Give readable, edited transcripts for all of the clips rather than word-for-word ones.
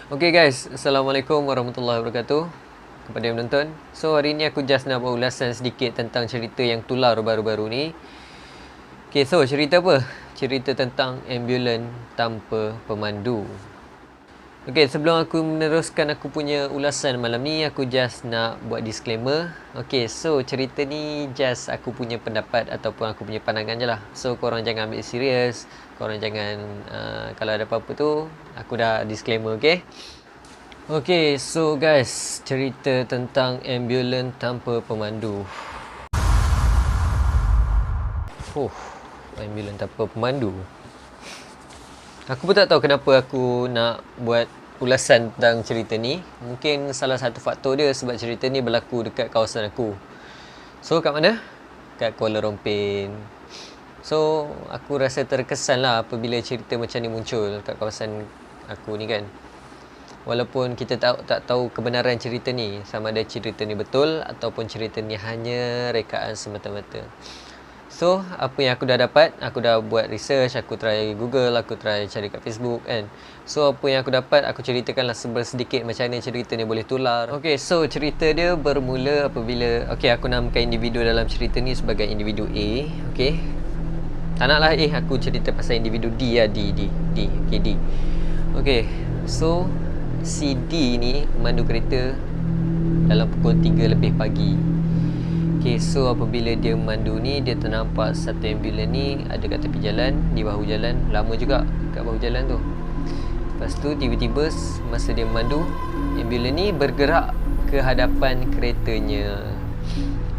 Okay guys, Assalamualaikum warahmatullahi wabarakatuh kepada yang menonton. So hari ni aku just nak buat ulasan sedikit tentang cerita yang tular baru-baru ni. Okay, so cerita apa? Cerita tentang ambulan tanpa pemandu. Okay, sebelum aku meneruskan aku punya ulasan malam ni, aku just nak buat disclaimer. Okay, so cerita ni just aku punya pendapat ataupun aku punya pandangan je lah. So korang jangan ambil serius, korang jangan kalau ada apa-apa tu, aku dah disclaimer, okay? Okay, so guys, cerita tentang ambulan tanpa pemandu. Ambulan tanpa pemandu. Aku pun tak tahu kenapa aku nak buat ulasan tentang cerita ni. Mungkin salah satu faktor dia sebab cerita ni berlaku dekat kawasan aku. So, kat mana? Kat Kuala Rompin. So, aku rasa terkesan lah apabila cerita macam ni muncul kat kawasan aku ni kan. Walaupun kita tak tahu kebenaran cerita ni, sama ada cerita ni betul ataupun cerita ni hanya rekaan semata-mata. So, apa yang aku dah dapat, aku dah buat research, aku try Google, aku try cari kat Facebook kan. So, apa yang aku dapat, aku ceritakanlah sedikit macam mana cerita ni boleh tular. Okay, so cerita dia bermula apabila, okay, aku namakan individu dalam cerita ni sebagai individu A. Okay, tak naklah A, aku cerita pasal individu D lah, D. Okay, D. Okay, so si D ni memandu kereta dalam pukul 3 lebih pagi. Okay, so apabila dia memandu ni, dia ternampak satu ambulan ni ada kat tepi jalan, di bahu jalan. Lama juga kat bahu jalan tu. Lepas tu tiba-tiba masa dia memandu, ambulan ni bergerak ke hadapan keretanya.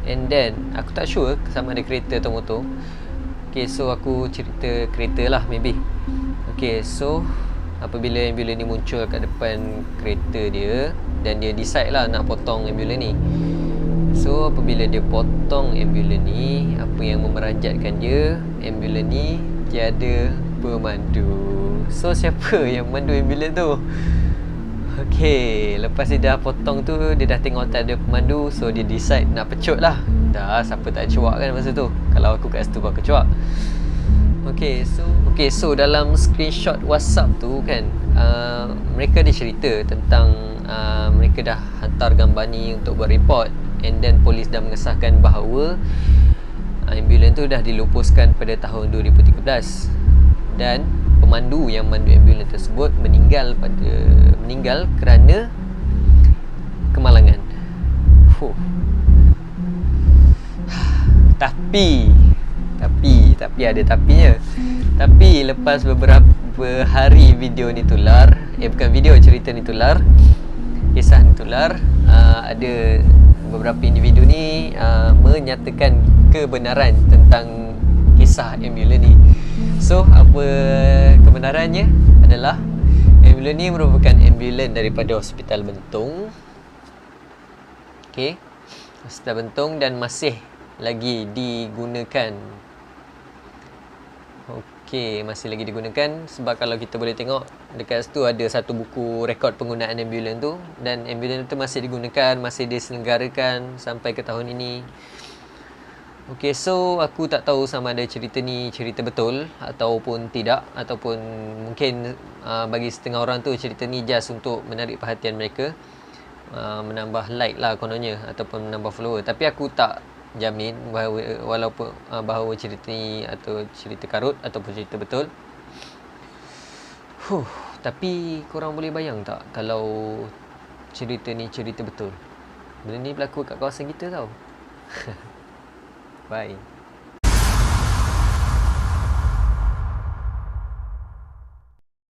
And then aku tak sure sama ada kereta atau motor. Okay, so aku cerita kereta lah maybe. Okay, so apabila ambulan ni muncul kat depan kereta dia, dan dia decide lah nak potong ambulan ni. So apabila dia potong ambulan ni, apa yang memeranjatkan dia, ambulan ni tiada pemandu. So siapa yang memandu ambulan tu? Okay, lepas dia dah potong tu, dia dah tengok tak ada pemandu. So dia decide nak pecut lah. Dah, siapa tak cuak kan masa tu? Kalau aku kat situ aku cuak. Okay, so dalam screenshot WhatsApp tu kan, mereka ada cerita tentang mereka dah hantar gambar ni untuk buat report. And then polis dah mengesahkan bahawa ambulan tu dah dilupuskan pada tahun 2013. Dan pemandu yang memandu ambulan tersebut meninggal kerana kemalangan. Tapi ada tapinya. Tapi lepas beberapa hari video ni tular, bukan video, cerita ni tular, kisah ni tular, ada beberapa individu ni menyatakan kebenaran tentang kisah ambulan ni. So, apa kebenarannya adalah ambulan ni merupakan ambulan daripada Hospital Bentung. Okay, Hospital Bentung, dan masih lagi digunakan. Okay, masih lagi digunakan sebab kalau kita boleh tengok dekat situ ada satu buku rekod penggunaan ambulan tu, dan ambulan tu masih digunakan, masih diselenggarakan sampai ke tahun ini. Okay, so aku tak tahu sama ada cerita ni cerita betul ataupun tidak, ataupun mungkin bagi setengah orang tu cerita ni just untuk menarik perhatian mereka, menambah like lah kononnya, ataupun menambah follower. Tapi aku tak jamin bahawa cerita ni atau cerita karut ataupun cerita betul. Tapi korang boleh bayang tak kalau cerita ni cerita betul? Benda ni berlaku kat kawasan kita tau. Bye.